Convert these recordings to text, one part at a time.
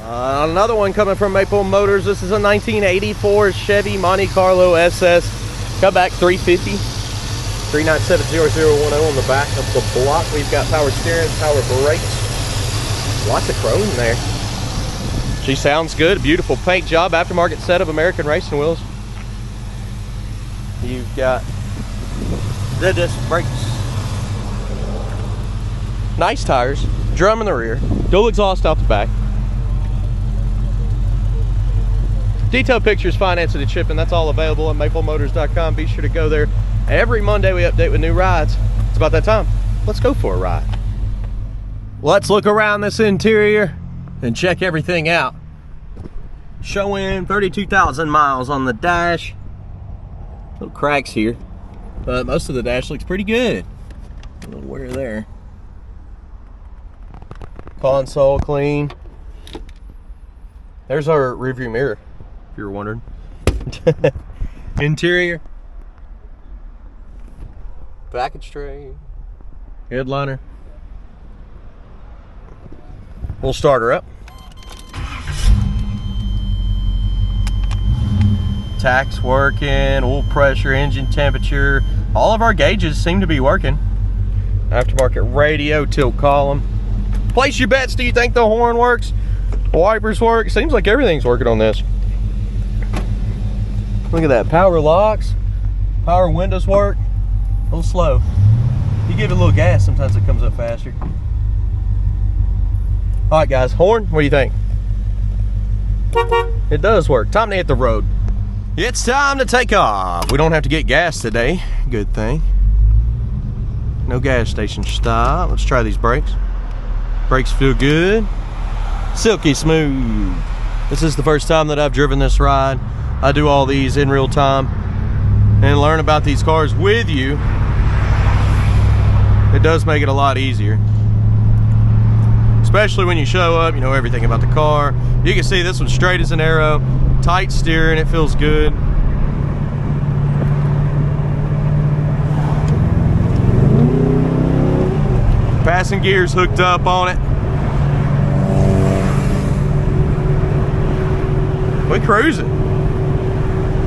Another one coming from Maple Motors. This is a 1984 Chevy Monte Carlo SS. Cutback 350. 3970010 on the back of the block. We've got power steering, power brakes. Lots of chrome in there. She sounds good. Beautiful paint job. Aftermarket set of American racing wheels. You've got the disc brakes. Nice tires. Drum in the rear. Dual exhaust out the back. Detailed pictures, financing and shipping. That's all available at maplemotors.com. Be sure to go there. Every Monday we update with new rides. It's about that time. Let's go for a ride. Let's look around this interior and check everything out. Showing 32,000 miles on the dash. Little cracks here, but most of the dash looks pretty good. A little wear there. Console clean. There's our rearview mirror, if you were wondering. Interior. Package tray. Headliner. We'll start her up. Tax working, oil pressure, engine temperature. All of our gauges seem to be working. Aftermarket radio, tilt column. Place your bets. Do you think the horn works? Wipers work. Seems like everything's working on this. Look at that. Power locks. Power windows work. A little slow. You give it a little gas, sometimes it comes up faster. All right, guys. Horn, what do you think? It does work. Time to hit the road. It's time to take off. We don't have to get gas today. Good thing. No gas station stop. Let's try these brakes. Brakes feel good. Silky smooth. This is the first time that I've driven this ride. I do all these in real time and learn about these cars with you. It does make it a lot easier. Especially when you show up, you know everything about the car. You can see this one's straight as an arrow. Tight steering, it feels good. Passing gears hooked up on it. We cruising.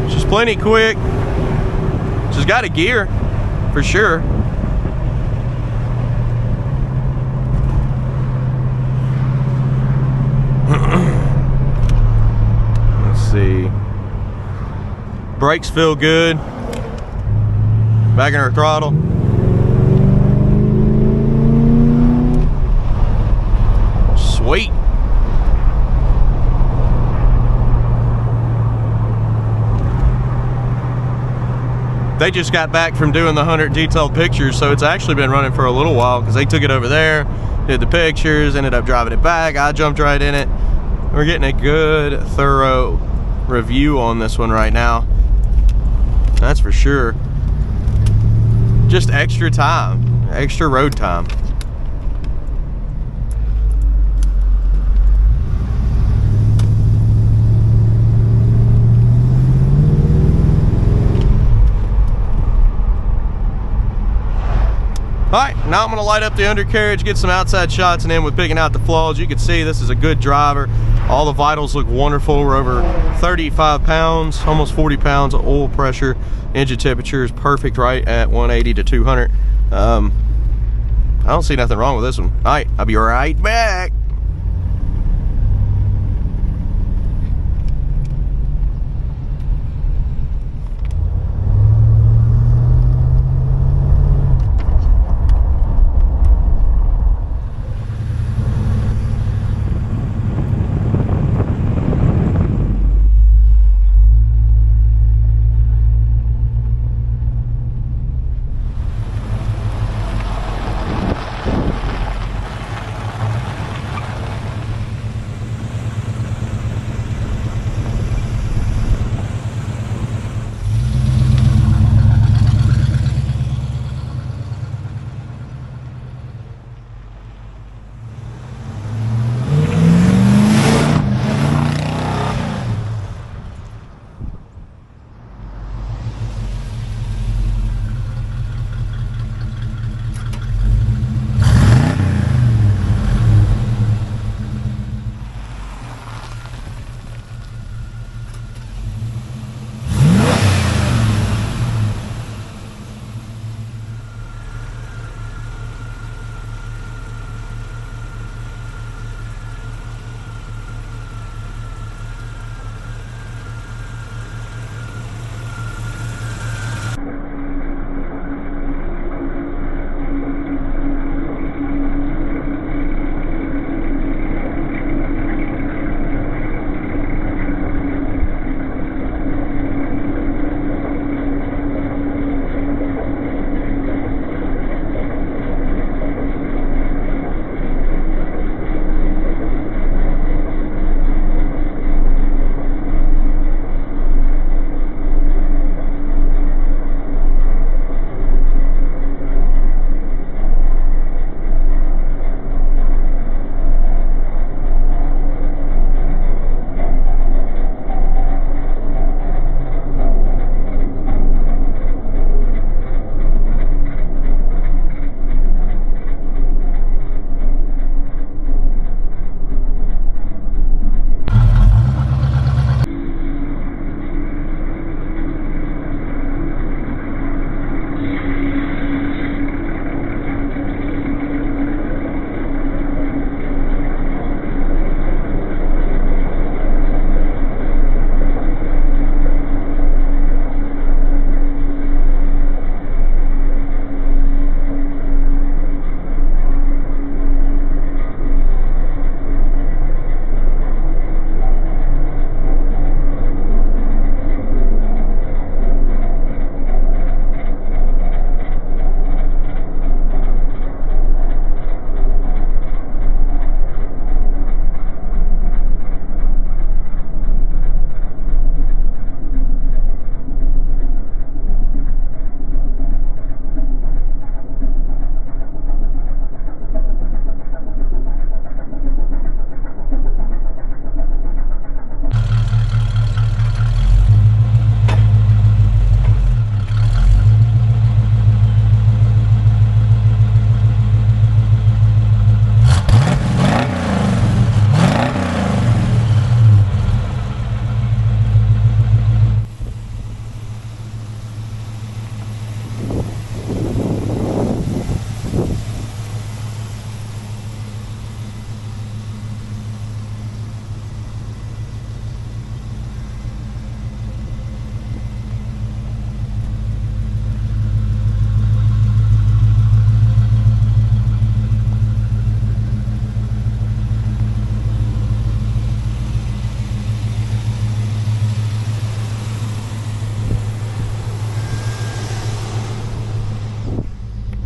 She's plenty quick. She's got a gear, for sure. Let's see. Brakes feel good. Back in her throttle. Sweet. They just got back from doing the 100 detailed pictures, so it's actually been running for a little while because they took it over there, did the pictures, ended up driving it back. I jumped right in it. We're getting a good, thorough review on this one right now. That's for sure. Just extra time, extra road time. Alright, now I'm going to light up the undercarriage, get some outside shots, and then with picking out the flaws, you can see this is a good driver. All the vitals look wonderful. We're over 35 pounds, almost 40 pounds of oil pressure. Engine temperature is perfect right at 180 to 200. I don't see nothing wrong with this one. Alright, I'll be right back.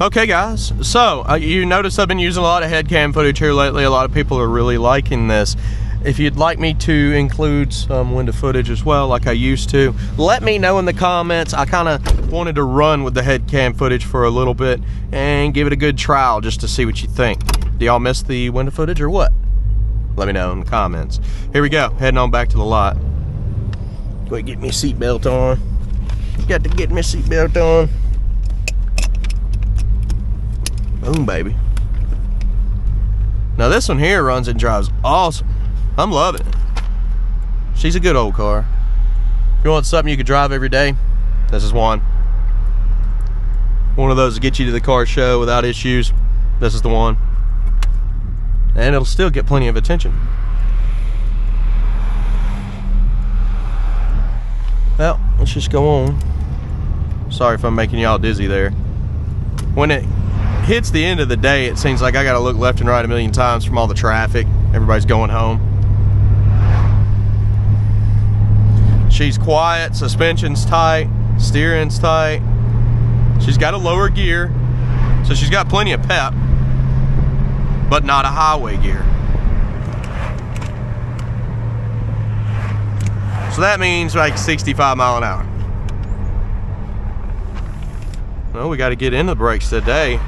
Okay guys, so you notice I've been using a lot of head cam footage here lately. A lot of people are really liking this. If you'd like me to include some window footage as well, like I used to, let me know in the comments. I kind of wanted to run with the head cam footage for a little bit and give it a good trial just to see what you think. Do y'all miss the window footage or what? Let me know in the comments. Here we go, heading on back to the lot. Go ahead, get me a seatbelt on. Got to get me a seatbelt on. Boom, baby. Now this one here runs and drives awesome. I'm loving it. She's a good old car. If you want something you could drive every day, this is one. One of those to get you to the car show without issues, this is the one. And it'll still get plenty of attention. Well, let's just go on. Sorry if I'm making y'all dizzy there. When it hits the end of the day, it seems like I gotta look left and right a million times from all the traffic. Everybody's going home. She's quiet, suspension's tight, steering's tight. She's got a lower gear, so she's got plenty of pep, but not a highway gear. So that means like 65 mile an hour. Well, we got to get in the brakes today.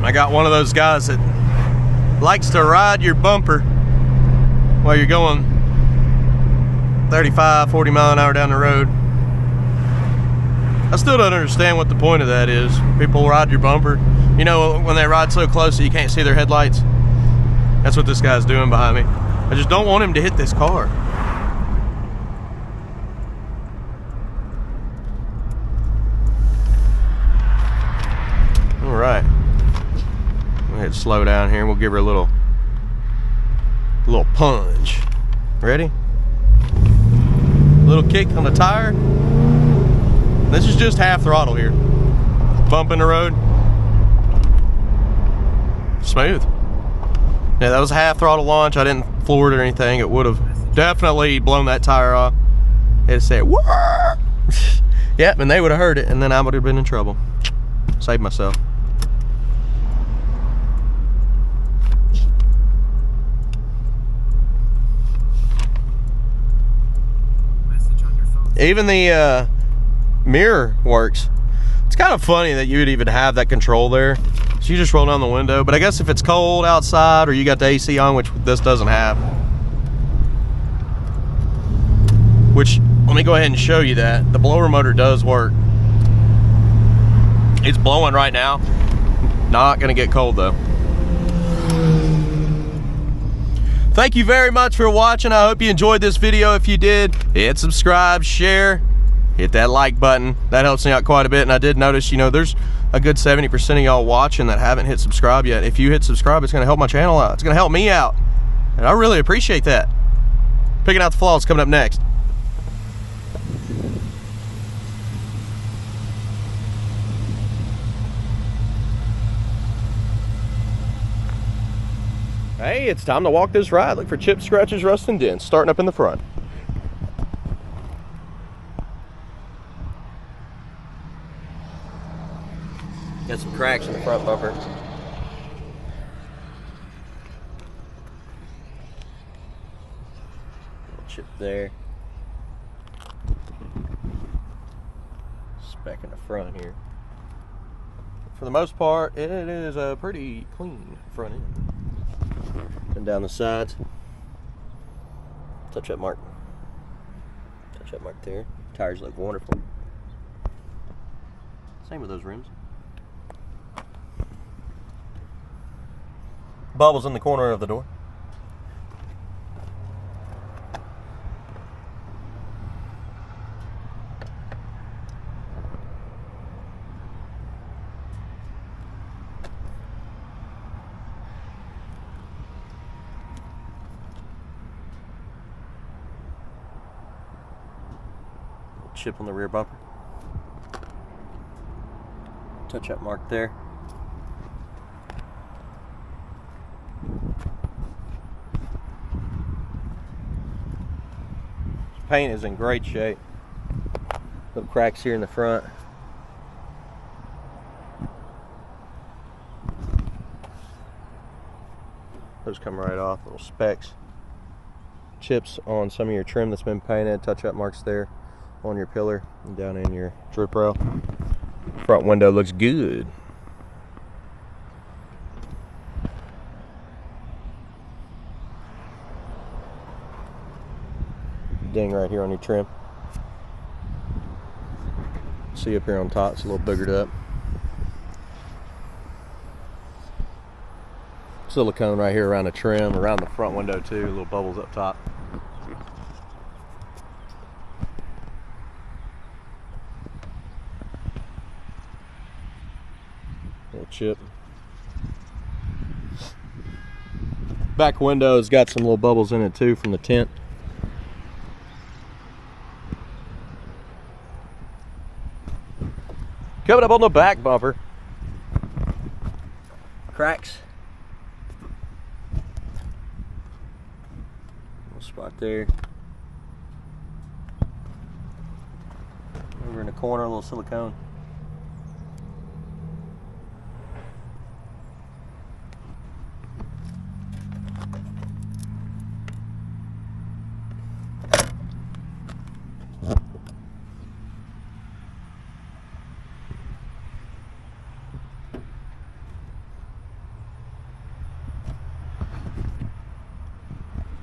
I got one of those guys that likes to ride your bumper while you're going 35, 40 mile an hour down the road. I still don't understand what the point of that is. People ride your bumper. You know, when they ride so close that you can't see their headlights. That's what this guy's doing behind me. I just don't want him to hit this car. All right. Go ahead and slow down here. We'll give her a little punch. Ready? Little kick on the tire. This is just half throttle here. Bump in the road. Smooth. Yeah, that was a half throttle launch. I didn't floor it or anything. It would have definitely blown that tire off. It said, "Whoa!" Yep, and they would have heard it, and then I would have been in trouble. Saved myself. Even the mirror works. It's kind of funny that you would even have that control there. So you just roll down the window. But I guess if it's cold outside or you got the AC on, which this doesn't have. Which, let me go ahead and show you that. The blower motor does work. It's blowing right now. Not gonna get cold though. Thank you very much for watching. I hope you enjoyed this video. If you did, hit subscribe, share, hit that like button. That helps me out quite a bit. And I did notice, you know, there's a good 70% of y'all watching that haven't hit subscribe yet. If you hit subscribe, it's gonna help my channel out. It's gonna help me out. And I really appreciate that. Picking out the flaws coming up next. Hey, it's time to walk this ride. Look for chips, scratches, rust, and dents. Starting up in the front. Got some cracks in the front bumper. Chip there. Speck in the front here. For the most part, it is a pretty clean front end. And down the sides. Touch up mark. Touch up mark there. Tires look wonderful. Same with those rims. Bubbles in the corner of the door. chip on the rear bumper. Touch-up mark there. Paint is in great shape. Little cracks here in the front. Those come right off, little specks. Chips on some of your trim that's been painted, touch-up marks there on your pillar and down in your drip rail. Front window looks good. Ding right here on your trim. See up here on top, it's a little boogered up. Silicone right here around the trim, around the front window too, little bubbles up top. Little chip. Back window's got some little bubbles in it too from the tint. Coming up on the back bumper. Cracks. Little spot there. Over in the corner, a little silicone.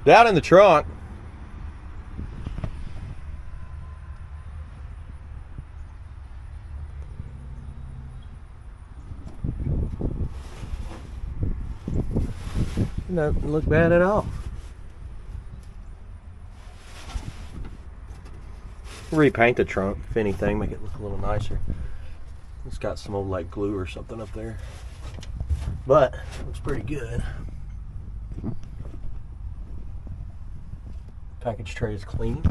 Down in the trunk, doesn't look bad at all. Repaint the trunk, if anything, make it look a little nicer. It's got some old like glue or something up there, but looks pretty good. Package tray is clean.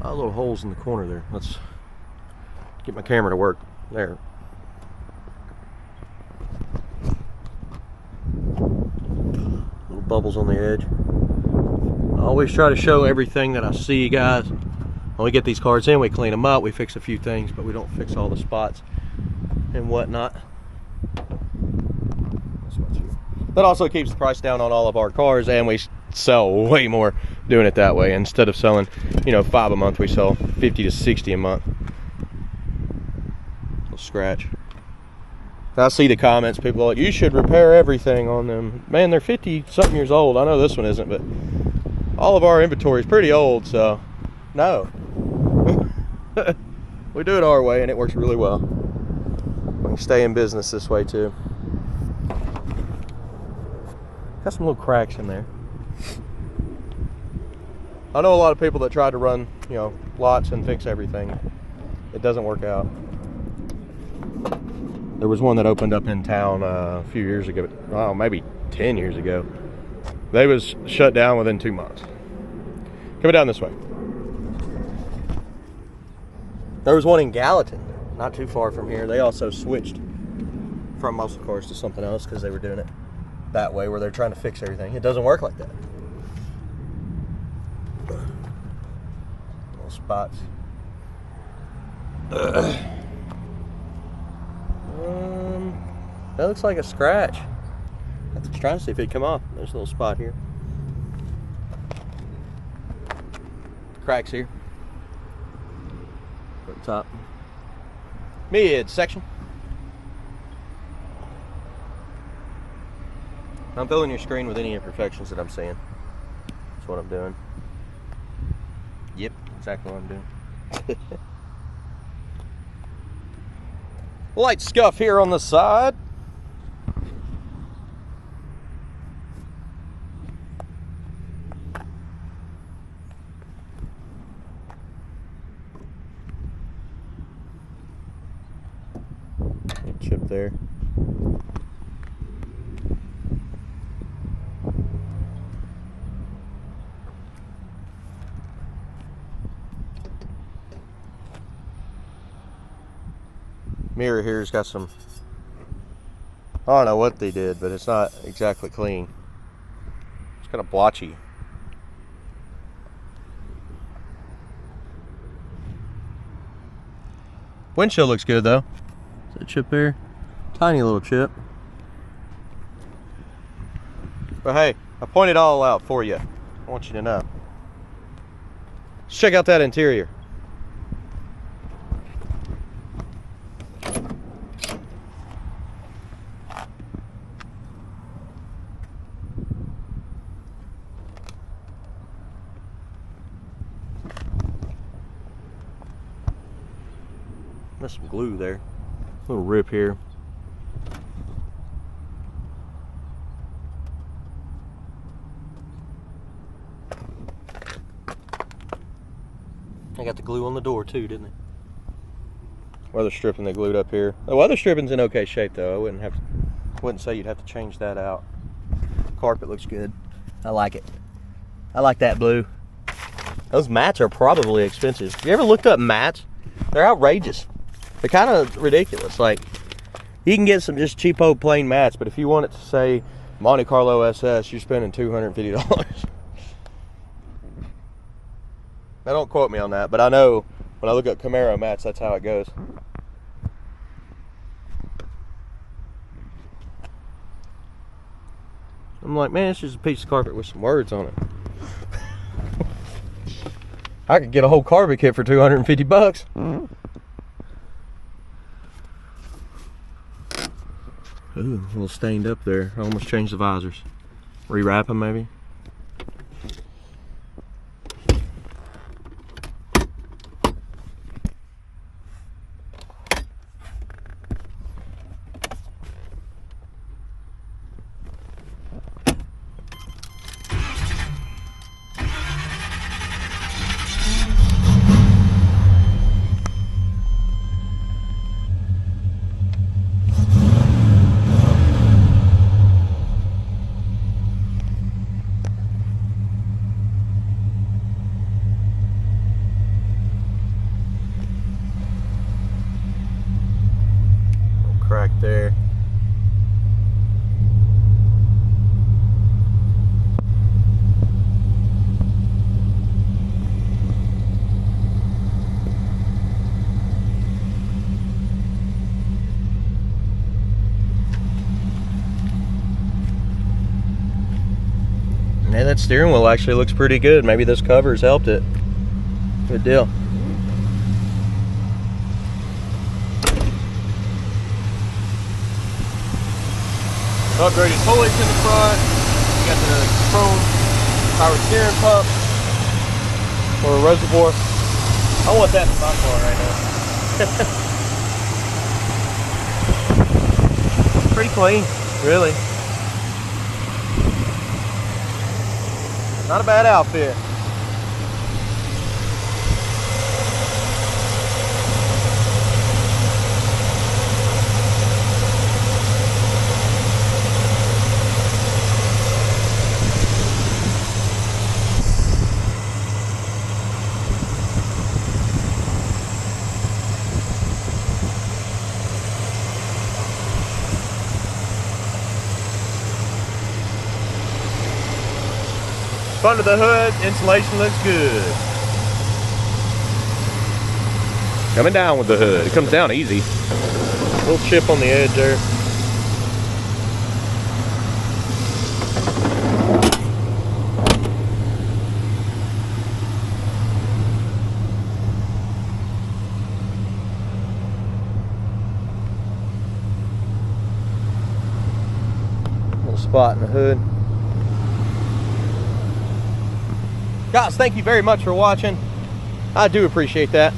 A lot of little holes in the corner there. Let's get my camera to work. There. Little bubbles on the edge. I always try to show everything that I see, guys. When we get these cars in, we clean them up, we fix a few things, but we don't fix all the spots and whatnot. That also keeps the price down on all of our cars, and we sell way more doing it that way. Instead of selling, 5 a month, we sell 50 to 60 a month. Little scratch. I see the comments, people are like, you should repair everything on them. Man, they're 50-something years old. I know this one isn't, but all of our inventory is pretty old, so no. We do it our way, and it works really well. We can stay in business this way, too. Got some little cracks in there. I know a lot of people that try to run, lots and fix everything. It doesn't work out. There was one that opened up in town a few years ago, maybe 10 years ago. They was shut down within 2 months. Coming down this way. There was one in Gallatin, not too far from here. They also switched from muscle cars to something else because they were doing it that way, where they're trying to fix everything. It doesn't work like that. Little spots. That looks like a scratch. I was trying to see if it'd come off. There's a little spot here. Cracks here. Up top. Mid section. I'm filling your screen with any imperfections that I'm seeing. That's what I'm doing. Yep, exactly what I'm doing. Light scuff here on the side. Chip there. mirror here's got some, I don't know what they did, but it's not exactly clean. It's kind of blotchy. Windshield looks good though. Is that a chip there? Tiny little chip. But hey, I pointed all out for you. I want you to know. Let's check out that interior. There's some glue there. Little rip here. I got the glue on the door too, didn't they? Weather stripping they glued up here. The weather stripping's in okay shape though. Wouldn't say you'd have to change that out. Carpet looks good. I like it. I like that blue. Those mats are probably expensive. Have you ever looked up mats? They're outrageous. They're kind of ridiculous. Like, you can get some just cheapo plain mats, but if you want it to say Monte Carlo SS, you're spending $250. Now, don't quote me on that, but I know when I look up Camaro mats, that's how it goes. I'm like, man, it's just a piece of carpet with some words on it. I could get a whole carpet kit for $250. Ooh, a little stained up there. I almost changed the visors. Rewrap them maybe. Crack there. Yeah, that steering wheel actually looks pretty good. Maybe this cover's helped it. Good deal. Upgraded pulley's in the front. You got the chrome power steering pump or a reservoir. I want that in my car right now. Pretty clean, really. Not a bad outfit. Under the hood, insulation looks good. Coming down with the hood. It comes down easy. Little chip on the edge there. Little spot in the hood. Guys, thank you very much for watching. I do appreciate that.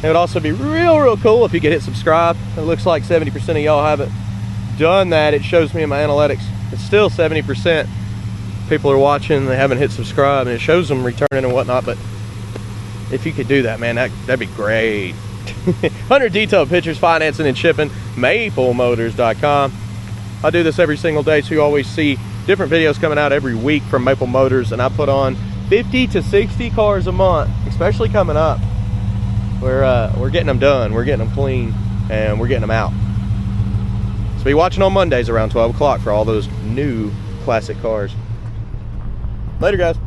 It would also be real cool if you could hit subscribe. It looks like 70% of y'all haven't done that. It shows me in my analytics. It's still 70% people are watching, they haven't hit subscribe, and it shows them returning and whatnot. But if you could do that, man, that'd be great. 100 detailed pictures, financing and shipping, maplemotors.com. I do this every single day, so you always see different videos coming out every week from Maple Motors, and I put on 50 to 60 cars a month, especially coming up. We're getting them done, we're getting them clean, and we're getting them out. So be watching on Mondays around 12 o'clock for all those new classic cars. Later, guys.